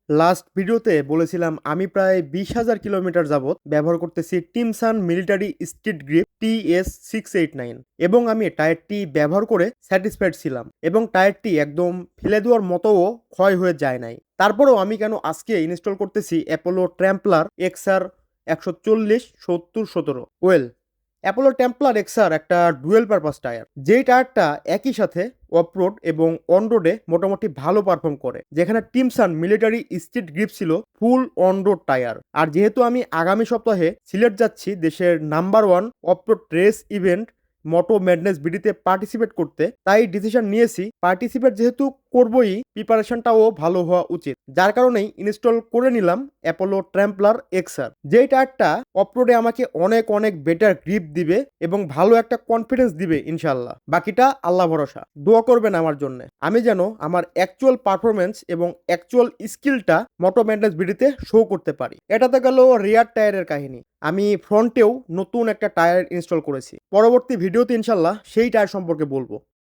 Last ভিডিওতে বলেছিলাম আমি প্রায় 20,000 কিলোমিটার যাবত ব্যবহার করতেছি টিমসান মিলিটারি স্ট্রিট গ্রিপ TS689 এবং আমি টায়ারটি ব্যবহার করে স্যাটিসফাইড ছিলাম এবং টায়ারটি একদম ফেলে দেওয়ার মতোও ক্ষয় হয়ে যায় নাই। তারপরেও আমি কেন আজকে ইনস্টল করতেছি Apollo Tramplr XR 140/70/17 well, Apollo Tramplr XR একটা ডুয়েল পারপাস টায়ার, যেই টায়ারটা একই সাথে অফরোড এবং অনরোডে মোটামুটি ভালো পারফর্ম করে, যেখানে টিমসান মিলিটারি স্ট্রিট গ্রিপ ছিল ফুল অনরোড টায়ার। আর যেহেতু আমি আগামী সপ্তাহে সিলেট যাচ্ছি দেশের নাম্বার 1 অফরোড রেস ইভেন্ট মোটো ম্যাডনেস বিডিতে পার্টিসিপেট করতে, তাই ডিসিশন নিয়েছি পার্টিসিপেট যেহেতু করবই, প্রিপারেশনটাও ভালো হওয়া উচিত। যার কারণেই ইনস্টল করে নিলাম অ্যাপোলো ট্র্যাম্পলার এক্সআর, যেই টায়ারটা অফরোডে আমাকে অনেক অনেক বেটার গ্রিপ দিবে এবং ভালো একটা কনফিডেন্স দিবে ইনশাল্লাহ। বাকিটা আল্লাহ ভরসা, দোয়া করবেন আমার জন্য, আমি যেন আমার অ্যাকচুয়াল পারফরমেন্স এবং অ্যাকচুয়াল স্কিলটা মোটো ম্যাডনেস বিডিতে শো করতে পারি। এটাতে গেল রিয়ার টায়ারের কাহিনী। আমি ফ্রন্টেও নতুন একটা টায়ার ইনস্টল করেছি, পরবর্তী ভিডিওতে ইনশাল্লাহ সেই টায়ার সম্পর্কে বলবো।